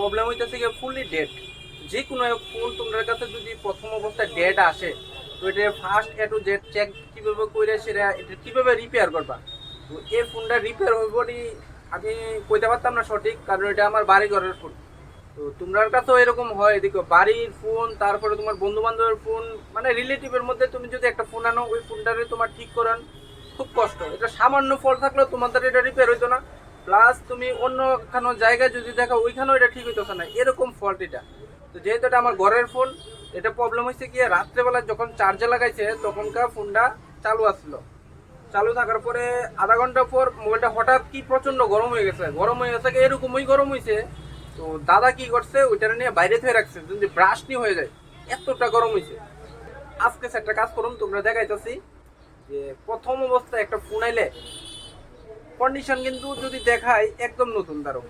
Problem হইতেছে কি fully dead. যে কোনো ফোন তোমার কাছে যদি প্রথম অবস্থায় ডেড আসে, তো এটা first A to Z check কীভাবে করে সেটা এটা কীভাবে রিপেয়ার করবা। তো এই ফোনটা রিপেয়ার হইবনি আমি কইতে পারতাম না সঠিক, কারণ এটা আমার বাড়ি ঘরের ফোন। তো তোমার কাছেও এরকম হয়, দেখো বাড়ির ফোন, তারপরে তোমার বন্ধু বান্ধবের ফোন, মানে রিলেটিভের মধ্যে তুমি যদি একটা ফোন আনো, ওই ফোনটারে তোমার ঠিক করান খুব কষ্ট। এটা সামান্য ফল্ট থাকলেও তোমাদের এটা রিপেয়ার হইতো না, প্লাস তুমি অন্য কোনো জায়গায় যদি দেখো ওইখানেও এটা ঠিক হইতেছে না, এরকম ফল্ট এটা। তো যেহেতু এটা আমার ঘরের ফোন, এটা প্রবলেম হয়েছে কি রাত্রেবেলা যখন চার্জে লাগাইছে তখনকার ফোনটা চালু আসলো। চালু থাকার পরে আধা ঘন্টা পর মোবাইলটা হঠাৎ কি প্রচন্ড গরম হয়ে গেছে, এরকমই গরম হয়েছে। তো দাদা কি করছে, ওইটা নিয়ে বাইরে থেকে রাখছে যদি ব্রাশ নিয়ে হয়ে যায়, এতটা গরম হয়েছে। আজকে একটা কাজ করুন, তোমরা দেখাইতেছি যে প্রথম অবস্থায় একটা ফোন আইলে কন্ডিশন কিন্তু যদি দেখায় একদম নতুন তারও।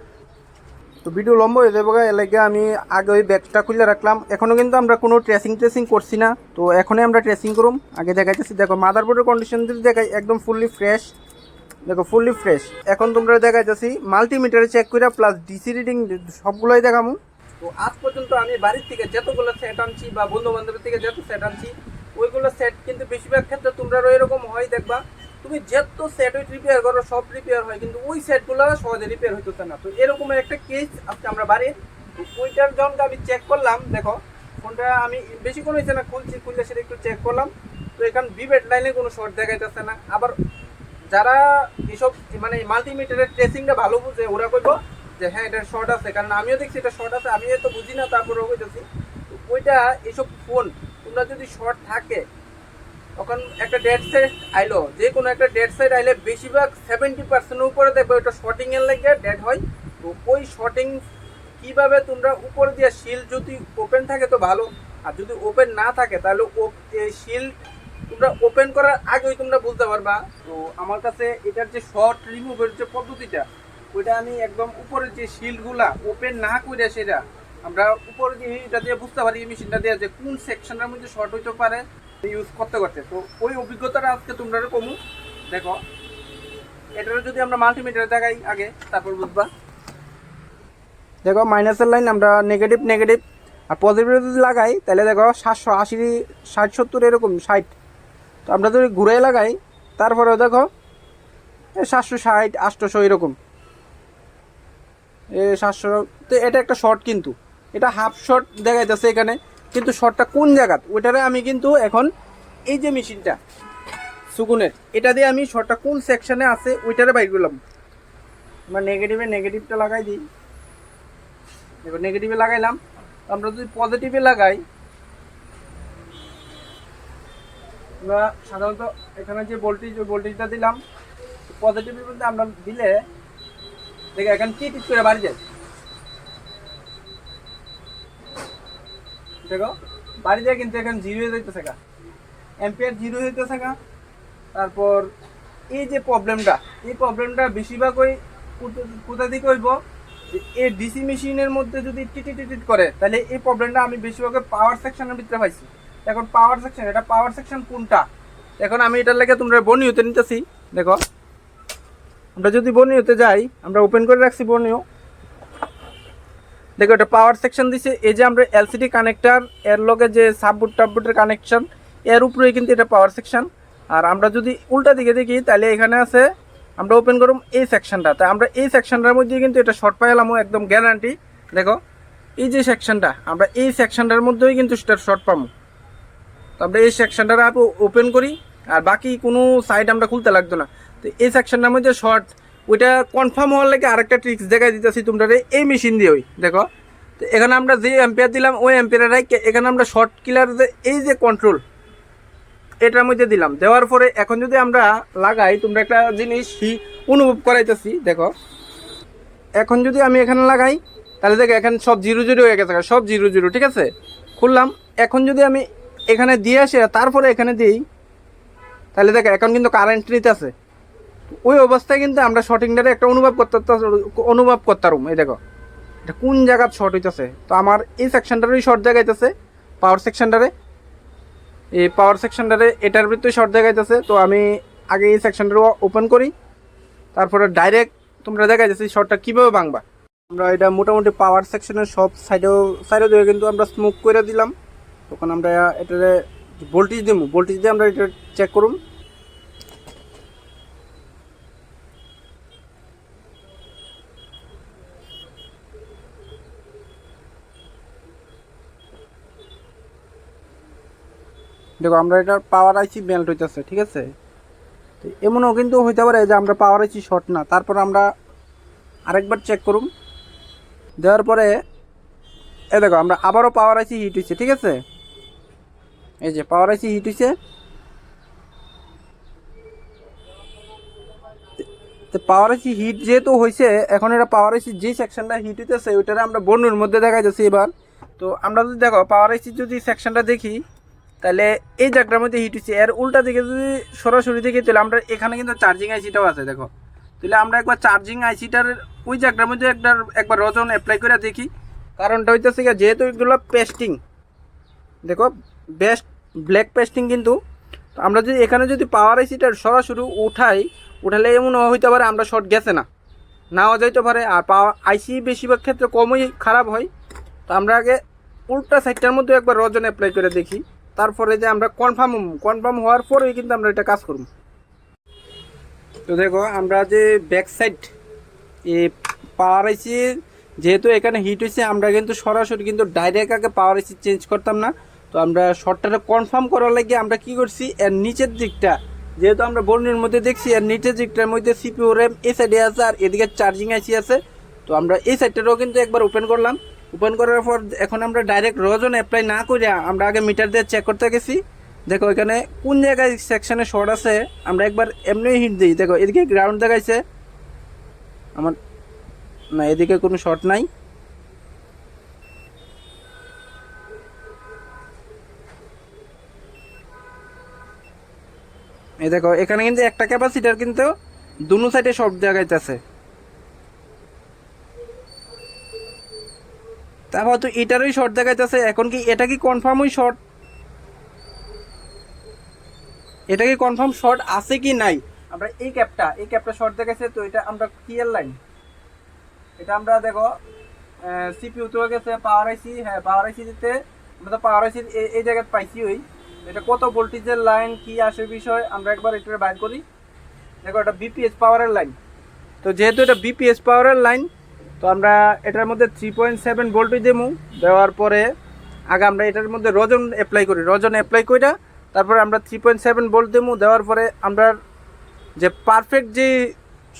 তো ভিডিও লম্বা হয়ে যাবে, এলাকা আমি আগে ওই ব্যাগটা খুলে রাখলাম। এখনও কিন্তু আমরা কোনো ট্রেসিং করছি না, তো এখনই আমরা ট্রেসিং করুম। আগে দেখাইতেছি, দেখো মাদারবোর্ডের কন্ডিশন যদি দেখাই একদম ফুললি ফ্রেশ, দেখো ফুললি ফ্রেশ। এখন তোমরা দেখাইতেছি মাল্টিমিটারে চেক করে প্লাস ডিসি রিডিং সবগুলোই দেখামু। তো আজ পর্যন্ত আমি বাড়ির থেকে যতগুলো সেট আনছি বা বন্ধু বান্ধবের থেকে যত সেট আনছি, ওইগুলো সেট কিন্তু বেশিরভাগ ক্ষেত্রে তোমরাও এরকম হয়, দেখবা তুমি যত সেট রিপেয়ার করো সব রিপেয়ার হয়, কিন্তু ওই সেটগুলো সহজে রিপেয়ার হইতেছে না। তো এরকমের একটা কেস আজকে আমরা বাড়ির ওইটার জন্য আমি চেক করলাম। দেখো ফোনটা আমি বেশিক্ষণ হয়েছে না খুললে সেটা একটু চেক করলাম। তো এখানে বিবেট লাইনে কোনো শর্ট দেখাইতেছে না। আবার যারা এসব মানে মাল্টিমিটারের ট্রেসিংটা ভালো বুঝে ওরা কইব যে হ্যাঁ এটা শর্ট আছে, কারণ আমিও দেখছি এটা শর্ট আছে, আমি তো বুঝি না, তারপরেও কইতেছি। ওইটা এইসব ফোন তোমরা যদি শর্ট থাকে তখন একটা ডেড সেট আইলো, যে কোনো একটা ডেড সেট আইলে বেশিরভাগ 70% উপরে দেখবে ওটা শর্টিং এর লাগে ডেড হয়। তো ওই শর্টিং কিভাবে তোমরা উপরে দিয়ে শিল্ড যদি ওপেন থাকে তো ভালো, আর যদি ওপেন না থাকে তাহলে এই শিল্ড তোমরা ওপেন করার আগেই তোমরা বুঝতে পারবা। তো আমার কাছে এটার যে শর্ট রিমুভের যে পদ্ধতিটা, ওইটা আমি একদম উপরের যে শিল্ডগুলা ওপেন না করে সেটা আমরা উপরে দিয়ে এটা দিয়ে বুঝতে পারি, এই মেশিনটা দিয়ে যে কোন সেকশনের মধ্যে শর্ট হইতে পারে ইউজ করতে করতে। তো ওই অভিজ্ঞতাটা আজকে তোমরা কমু। দেখো এটার যদি আমরা মাল্টিমিটারে দেখাই আগে, তারপর বুঝবা। দেখো মাইনাসের লাইন আমরা নেগেটিভ, আর পজিটিভ যদি লাগাই তাহলে দেখো 780, 60, 70 এরকম 60। তো আমরা যদি ঘুরে লাগাই তারপরেও দেখো 760, 800 এরকম 700। তো এটা একটা শর্ট, কিন্তু এটা হাফ শর্ট দেখাইতেছে এখানে, কিন্তু শর্টটা কোন জায়গা ওইটারে আমি কিন্তু এখন এই যে মেশিনটা সুগুনের এটা দিয়ে আমি শর্টটা কোন সেকশনে আছে ওইটারে বাইর করলাম। আমরা নেগেটিভটা লাগাই দিই। এবার নেগেটিভে লাগাইলাম। আমরা যদি পজিটিভে লাগাই, আমরা সাধারণত এখানে যে ভোল্টেজ ওই ভোল্টেজটা দিলাম, পজিটিভের মধ্যে আমরা দিলে দেখে এখানে কি টিপ করে বাড়ি যায়, দেখো বাড়ি যায় কিন্তু এখানে জিরো হয়ে যাইতেছে গা, অ্যাম্পিয়ার জিরো হইতেছে গা। তারপর এই যে প্রবলেমটা বেশিরভাগ ওই কোথা থেকে হইব, যে এই ডিসি মেশিনের মধ্যে যদি টিট করে, তাহলে এই প্রবলেমটা আমি বেশিরভাগ পাওয়ার সেকশনের ভিতরে পাইছি। এখন পাওয়ার সেকশন, এটা পাওয়ার সেকশন কোনটা, এখন আমি এটার লাগে তোমরা বর্নিওতে নিতেছি। দেখো আমরা যদি বর্নিওতে যাই, আমরা ওপেন করে রাখছি বর্নিও। দেখো এটা পাওয়ার সেকশন দিছে, এই যে আমরা এলসিডি কানেক্টার এর লগে যে সাববোর্ডের কানেকশন এর উপরেই কিন্তু এটা পাওয়ার সেকশন। আর আমরা যদি উল্টা দিকে দেখি তাহলে এখানে আছে, আমরা ওপেন করুম এই সেকশনটা, তাই আমরা এই সেকশনটার মধ্যে কিন্তু এটা শর্ট পাইলাম একদম গ্যারান্টি। দেখো এই যে সেকশনটা, আমরা এই সেকশনটার মধ্যেই কিন্তু সেটা শর্ট পাবো। তো আমরা এই সেকশনটা ওপেন করি, আর বাকি কোনো সাইড আমরা খুলতে লাগতো না। তো এই সেকশনটার মধ্যে শর্ট, ওইটা কনফার্ম হওয়ার লাগে আরেকটা ট্রিক্স দেখাই দিতেছি তোমরা এই মেশিন দিয়ে। ওই দেখো তো এখানে আমরা যে অ্যাম্পিয়ার দিলাম ওই অ্যাম্পিয়ারে এখানে আমরা শর্ট কিলার এই যে কন্ট্রোল এটার মধ্যে দিলাম, দেওয়ার পরে এখন যদি আমরা লাগাই, তোমরা একটা জিনিস অনুভব করাইতেছি। দেখো এখন যদি আমি এখানে লাগাই তাহলে দেখো এখানে সব 0 হয়ে গেছে, সব 0, ঠিক আছে। খুললাম, এখন যদি আমি এখানে দিয়ে আসি তারপরে এখানে দিই, তাহলে দেখো এখন কিন্তু কারেন্ট নিতেছে। ওই অবস্থায় কিন্তু আমরা শর্টিংটারে একটা অনুভব করতাম। এই দেখো এটা কোন জায়গা শর্ট হইতেছে। তো আমার এই সেকশনটারই শর্ট দেখাইতেছে, পাওয়ার সেকশনটারে এটার ভিতরে শর্ট দেখাইতেছে। তো আমি আগে এই সেকশনটা ওপেন করি, তারপরে ডাইরেক্ট তোমরা দেখাইতেছি শর্টটা কীভাবে ভাঙবা। আমরা এটা মোটামুটি পাওয়ার সেকশনের সব সাইডেও দিয়ে কিন্তু আমরা স্মোক করে দিলাম। তখন আমরা এটারে ভোল্টেজ দিয়ে আমরা এটা চেক করুন। দেখো আমরা এটার পাওয়ার আইসি মেল্ট হইতেছে, ঠিক আছে। তো এমনও কিন্তু হইতে পারে যে আমরা পাওয়ার আইসি শর্ট না, তারপর আমরা আরেকবার চেক করুন। দেওয়ার পরে দেখো আমরা আবারও পাওয়ার আইসি হিট হয়েছে, ঠিক আছে। এই যে পাওয়ার আইসি হিট হয়েছে। তো পাওয়ার আইসি হিট যেহেতু হয়েছে, এখন এটা পাওয়ার আইসি যে সেকশনটা হিট হইতেছে ওইটারে আমরা বর্ণের মধ্যে দেখা যাচ্ছে এবার। তো আমরা যদি দেখো পাওয়ার আইসি যদি সেকশনটা দেখি, তাহলে এই জায়গাটার মধ্যে হিট হচ্ছে। এর উল্টা দিকে যদি সরাসরি দেখি, তাহলে আমরা এখানে কিন্তু চার্জিং আইসিটাও আছে দেখো। তাহলে আমরা একবার চার্জিং আইসিটার ওই জায়গাটার মধ্যে একবার রজন অ্যাপ্লাই করে দেখি। কারণটা হইতেছে যেহেতু এগুলো পেস্টিং, দেখো বেস্ট ব্ল্যাক পেস্টিং কিন্তু। আমরা যদি এখানে যদি পাওয়ার আইসিটার সরাসরি উঠালে এমন হইতে পারে আমরা শর্ট গেছে নাও যাইতে পারে। আর পাওয়ার আইসি বেশিরভাগ ক্ষেত্রে কমই খারাপ হয়। তো আমরা আগে উল্টা সাইডটার মধ্যে একবার রজন অ্যাপ্লাই করে দেখি, তারপরে যে আমরা কনফার্ম হওয়ার পরেই কিন্তু আমরা এটা কাজ করব। তো দেখো আমরা যে ব্যাক সাইড পাওয়ার আইসি যেহেতু এখানে হিট হয়েছে, আমরা কিন্তু সরাসরি কিন্তু ডাইরেক্ট আগে পাওয়ার আইসি চেঞ্জ করতাম না। তো আমরা শর্টটা কনফার্ম করার লাগে আমরা কি করছি, এর নিচের দিকটা যেহেতু আমরা বর্ণের মধ্যে দেখছি, এর নিচের দিকটার মধ্যে সিপিইউ র্যাম এই সাইডে আছে আর এদিকে চার্জিং আইসি আছে। তো আমরা এই সাইডটাও কিন্তু একবার ওপেন করলাম। ওপেন করার পর এখন আমরা ডাইরেক্ট রজন অ্যাপ্লাই না করে আমরা আগে মিটার দিয়ে চেক করতে গেছি। দেখো এখানে কোন জায়গায় সেকশনে শর্ট আছে, আমরা একবার এমনি হিট দিই। দেখো এদিকে গ্রাউন্ড দেখাইছে আমার, না এদিকে কোনো শর্ট নাই। এই দেখো এখানে কিন্তু একটা ক্যাপাসিটার কিন্তু দুনো সাইডে শর্ট দেখাইতেছে। তারপর তো এটারই শর্ট দেখাইতেছে। এখন কি এটা কি কনফার্মই শর্ট, এটা কি কনফার্ম শর্ট আছে কি নাই? আমরা এই ক্যাপটা শর্ট দেখাইছে। তো এটা আমরা ক্লিয়ার লাইন, এটা আমরা দেখো সিপিইউ তো গেছে পাওয়ার আইসি। হ্যাঁ পাওয়ার আইসি দিতে আমরা তো পাওয়ার আইসি এই জায়গায় পাইছি। ওই এটা কত ভোল্টেজের লাইন কি আসে বিষয় আমরা একবার এটা বাইর করি। দেখো এটা বিপিএস পাওয়ারের লাইন। তো যেহেতু এটা বিপিএস পাওয়ারের লাইন, তো আমরা এটার মধ্যে 3.7 ভোল্টেজ দেওয়ার পরে আগে আমরা এটার মধ্যে রজন অ্যাপ্লাই করে তারপরে আমরা 3.7 ভোল্ট দেওয়ার পরে আমরা যে পারফেক্ট যে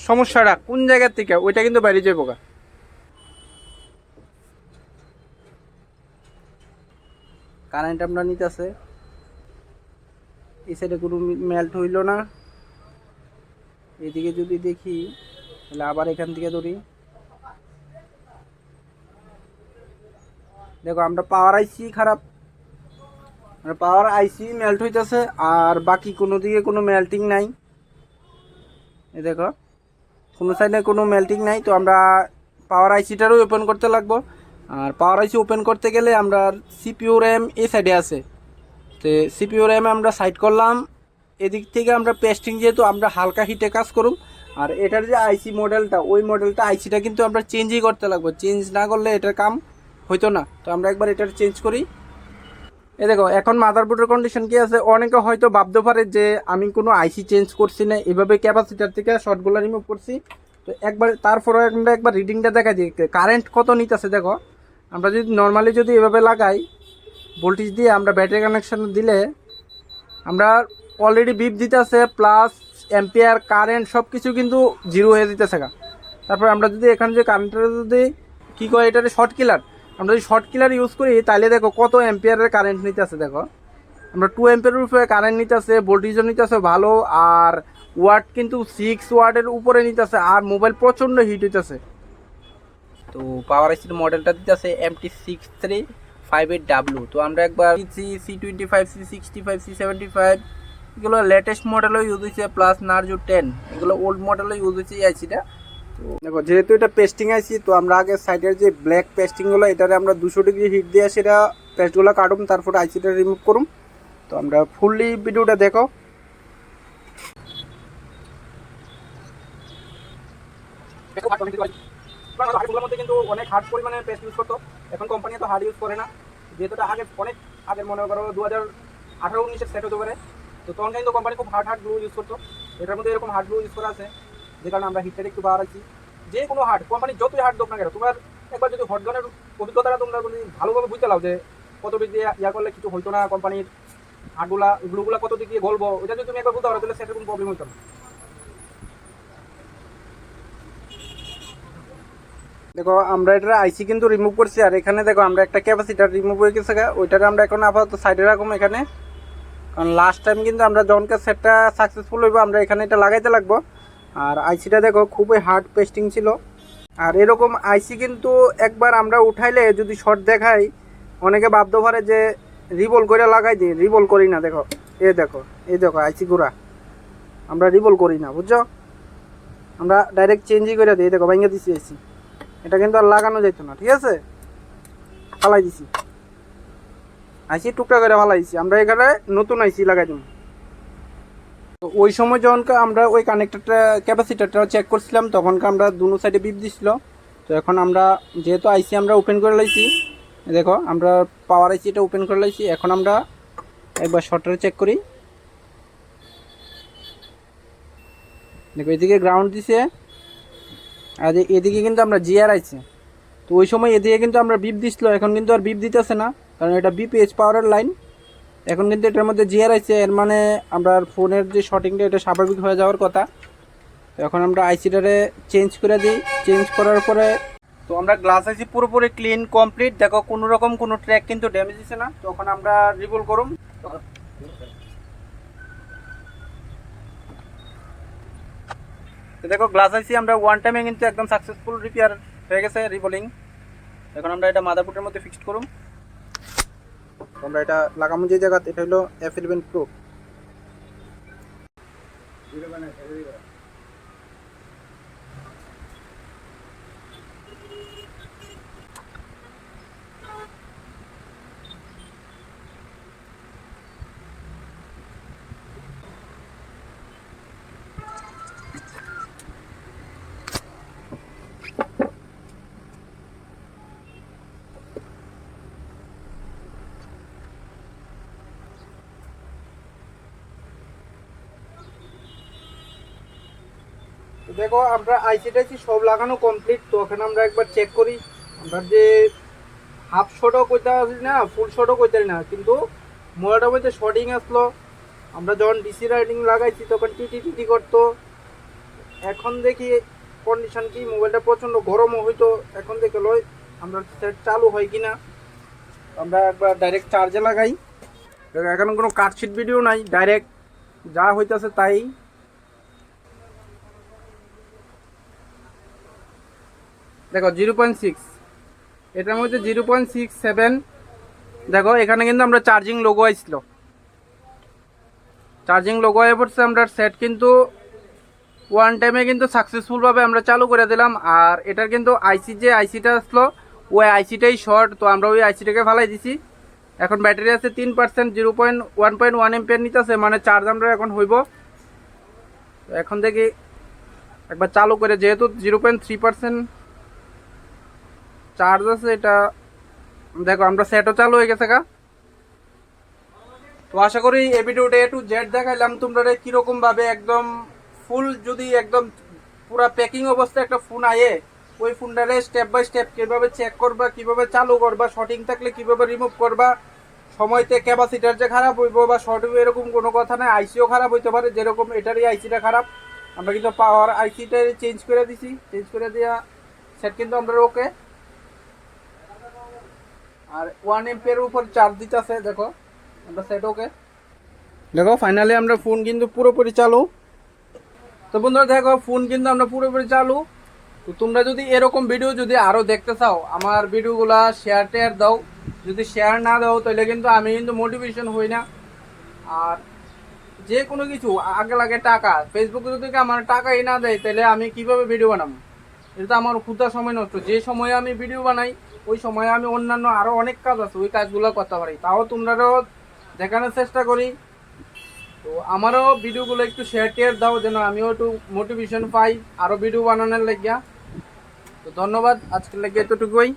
সমস্যাটা কোন জায়গার থেকে ওইটা কিন্তু বাইরে যাবো। কারেন্ট আমরা নিতেছে, এই সাইডে কোনো মেল্ট হইল না। এদিকে যদি দেখি তাহলে আবার এখান থেকে ধরি। দেখো আমরা পাওয়ার আইসি খারাপ, পাওয়ার আইসি মেল্ট হইতেছে আর বাকি কোনো দিকে কোনো মেল্টিং নাই। এই দেখো কোনো সাইডে কোনো মেল্টিং নাই। তো আমরা পাওয়ার আইসিটারও ওপেন করতে লাগবো। আর পাওয়ার আইসি ওপেন করতে গেলে আমরা সিপিইউ র্যাম এই সাইডে আছে, তো সিপিইউ র্যাম আমরা সাইড করলাম। এদিক থেকে আমরা পেস্টিং যেহেতু আমরা হালকা হিটে কাজ করুম। আর এটার যে আইসি মডেলটা ওই মডেলটা আইসিটা কিন্তু আমরা চেঞ্জই করতে লাগবো, চেঞ্জ না করলে এটার কাম হইতো না। তো আমরা একবার এটার চেঞ্জ করি। এ দেখো এখন মাদারবোর্ডের কন্ডিশন কি আছে, অনেকে হয়তো ভাবতে পারে যে আমি কোনো আইসি চেঞ্জ করছি না, এভাবে ক্যাপাসিটার থেকে শর্টগুলো রিমুভ করছি। তো একবার তারপরে আমরা একবার রিডিংটা দেখা দিই কারেন্ট কত নিতেছে। দেখো আমরা যদি নর্মালি যদি এভাবে লাগাই ভোল্টেজ দিয়ে আমরা ব্যাটারি কানেকশন দিলে আমরা অলরেডি বিপ দিতেছে প্লাস অ্যাম্পিয়ার কারেন্ট সব কিছু কিন্তু জিরো হয়ে দিতেছে। তারপর আমরা যদি এখানে যে কারেন্টটা যদি কী করে এটাতে শর্ট কিলার, আমরা যদি শর্ট কিলার ইউজ করি তাহলে দেখো কত অ্যাম্পিয়ারের কারেন্ট নিতেছে। দেখো আমরা 2 অ্যাম্পিয়ারের উপরে কারেন্ট নিতেছে, ভোল্টেজও নিতেছে ভালো, আর ওয়াট কিন্তু 6 ওয়াটের উপরে নিতেছে। আর মোবাইল প্রচণ্ড হিট হইতেছে। তো পাওয়ার আইসির মডেলটা দিতেছে MT6358W। তো আমরা একবার C25 C65 C75 এগুলো লেটেস্ট মডেলও ইউজ হয়েছে, প্লাস নার্জো 10 এগুলো ওল্ড মডেলও ইউজ হয়েছে এই আইসিটা। তো দেখো যেহেতু এটা পেস্টিং আইসি, তো আমরা আগে সাইডের যে ব্ল্যাক পেস্টিংগুলো এটারে আমরা 200 ডিগ্রি হিট দিয়ে সেটা পেস্টগুলো কাটুম, তারপর আইসিটা রিমুভ করুম। তো আমরা ফুললি ভিডিওটা দেখো। হার্ডগুলোর মধ্যে কিন্তু অনেক হার্ড পরিমাণে পেস্ট ইউজ করতো, এখন কোম্পানি তো হার্ড ইউজ করে না, যেহেতু আগে অনেক আগের মনে করো 2018-19 সেট হতে পারে, তো তখন কিন্তু কোম্পানি খুব হার্ড গ্লু ইউজ করতো। এটার মধ্যে এরকম হার্ড গ্লু ইউজ করা আছে, যে কারণে আমরা হিটটা একটু বাড়াচ্ছি। যে কোনো হার্ড কোম্পানি যতই হার্ড দোক না কেন, তোমার একবার যদি হটগানের অভিজ্ঞতাটা তোমরা যদি ভালোভাবে বুঝতে লাও যে কত দিক দিয়ে ইয়া করলে কিছু হইতো না, কোম্পানির হার্ডগুলা গ্লুগুলা কত দিক দিয়ে গলবো, এটা যদি তুমি একবার বুঝতে পারো তাহলে সেটার কোনো প্রবলেম হইতো না। দেখো আমরা এটা আইসি কিন্তু রিমুভ করছি, আর এখানে দেখো আমরা একটা ক্যাপাসিটার রিমুভ হয়ে গেছে, ওইটাকে আমরা এখন আপাতত সাইডে রাখবো এখানে, কারণ লাস্ট টাইম কিন্তু আমরা যখনকে সেটটা সাকসেসফুল হইব আমরা এখানে এটা লাগাইতে লাগবো। আর আইসিটা দেখো খুবই হার্ড পেস্টিং ছিল, আর এরকম আইসি কিন্তু একবার আমরা উঠাইলে যদি শর্ট দেখাই অনেকে ভাবতে পারে যে রিবল করে লাগাই দিই, রিবল করি না। দেখো এই দেখো আইসি গুঁড়া আমরা রিবল করি না, বুঝছো, আমরা ডাইরেক্ট চেঞ্জই করে দিই। দেখো ভেঙে দিছি আইসি, এটা কিন্তু আর লাগানো যেত না, ঠিক আছে, ফালাই দিছি আইসি টুকটা করে ফালাই দিছি, আমরা এখানে নতুন আইসি লাগাই দিব। তো ওই সময় যখন আমরা ওই কানেক্টরটা ক্যাপাসিটারটা চেক করছিলাম তখন আমরা দুনো সাইডে বিপ দিছিল। তো এখন আমরা যেহেতু আইসি আমরা ওপেন করে লাইছি, দেখো আমরা পাওয়ার আইসিটা ওপেন করে লাইছি, এখন আমরা একবার শর্টটা চেক করি। দেখো এদিকে গ্রাউন্ড দিছে, আর এদিকে কিন্তু আমরা জিআর আইছি। তো ওই সময় এদিকে কিন্তু আমরা বিপ দিছিল, এখন কিন্তু আর বিপ দিতেছে না, কারণ এটা বিপিএইচ পাওয়ারের লাইন। এখন কিন্তু এটার মধ্যে জিআর আইছে, এর মানে আমরা ফোনের যে শর্টিংটা এটা স্বাভাবিক হয়ে যাওয়ার কথা। তো এখন আমরা আইসিটারে চেঞ্জ করে দিই, চেঞ্জ করার পরে তো আমরা গ্লাস আইসি পুরোপুরি ক্লিন কমপ্লিট। দেখো কোনো রকম কোনো ট্র্যাক কিন্তু ড্যামেজ দিছে না। তখন আমরা রিবল করুম। তো দেখো গ্লাস আইসি আমরা ওয়ান টাইমে কিন্তু একদম সাকসেসফুল রিপেয়ার হয়ে গেছে, রিবলিং। এখন আমরা এটা মাদারবোর্ডের মধ্যে ফিক্সড করুম। আমরা এটা লাগামো যে জায়গা, এটা হলো F11 Pro। দেখো আমরা আইসিটা সব লাগানো কমপ্লিট। তো ওখানে আমরা একবার চেক করি, আমরা যে হাফ শটও করতে পারি না, ফুল শটও করতে পারি না, কিন্তু মোবাইলটার মধ্যে শর্টিং আসলো। আমরা যখন ডিসি রাইডিং লাগাইছি তখন টিটি করতো। এখন দেখি কন্ডিশন কি, মোবাইলটা প্রচণ্ড গরমও হইতো। এখন দেখে লই আমরা সেট চালু হয় কিনা। আমরা একবার ডাইরেক্ট চার্জে লাগাই। এখন কোনো কাটশিট ভিডিও নাই, ডাইরেক্ট যা হইতেছে তাই। দেখো 0.6, এটার মধ্যে 0.67। দেখো এখানে কিন্তু আমরা চার্জিং লোগো আসছিল, চার্জিং লোগো হয়ে পড়ছে। আমরা সেট কিন্তু ওয়ান টাইমে কিন্তু সাকসেসফুলভাবে আমরা চালু করে দিলাম। আর এটার কিন্তু আইসি যে আইসিটা আসলো ওই আইসিটাই শর্ট, তো আমরা ওই আইসিটাকে ফালাই দিছি। এখন ব্যাটারি আছে 3%, 1.1 এম্পিয়ার নিতেছে, মানে চার্জ আমরা এখন হইব। এখন দেখি একবার চালু করে, যেহেতু 0.3% চার্জ আছে এটা। দেখো আমরা সেটও চালু হয়ে গেছে গা। তো আশা করি এই ভিডিওটা A to Z দেখাইলাম তোমরা কিরকম ভাবে একদম ফুল, যদি একদম পুরা প্যাকিং অবস্থায় একটা ফোন আয়ে ওই ফোনটারে স্টেপ বাই স্টেপ কিভাবে চেক করবা, কিভাবে চালু করবা, শর্টিং থাকলে কিভাবে রিমুভ করবা, সময়তে ক্যাপাসিটার যে খারাপ হইব বা শর্ট হইব এরকম কোনো কথা নাই। আইসিও খারাপ হইতে পারে, যেরকম এটারই আইসিটা খারাপ। আমরা কিন্তু পাওয়ার আইসিটা চেঞ্জ করে দিছি, চেঞ্জ করে দেওয়া সেট কিন্তু আমরা ওকে। আর 1 এম্পিয়ারের উপর চার্জ দিতেছে, দেখো আমরা সেট ওকে। দেখো ফাইনালি আমরা ফোন কিন্তু পুরোপুরি চালু। তো বন্ধুরা দেখো ফোন কিন্তু আমরা পুরোপুরি চালু। তো তোমরা যদি এরকম ভিডিও যদি আরও দেখতে চাও, আমার ভিডিওগুলা শেয়ার টেয়ার দাও। যদি শেয়ার না দাও তাহলে কিন্তু আমি কিন্তু মোটিভেশন হই না। আর যে কোনো কিছু আগে লাগে টাকা, ফেসবুকে যদি আমার টাকাই না দেয় তাহলে আমি কিভাবে ভিডিও বানাবো? এটা তো আমার ক্ষুদ্র সময় নষ্ট। যে সময়ে আমি ভিডিও বানাই ওই সময়ে আমি অন্যান্য আরও অনেক কাজ আছে, ওই কাজগুলো করতে পারি। তাও তোমরাও দেখানোর চেষ্টা করি। তো আমারও ভিডিওগুলো একটু শেয়ার টেয়ার দাও, যেন আমিও একটু মোটিভেশন পাই আরও ভিডিও বানানোর লাগিয়া। তো তো ধন্যবাদ, আজকের লাগে এতটুকুই।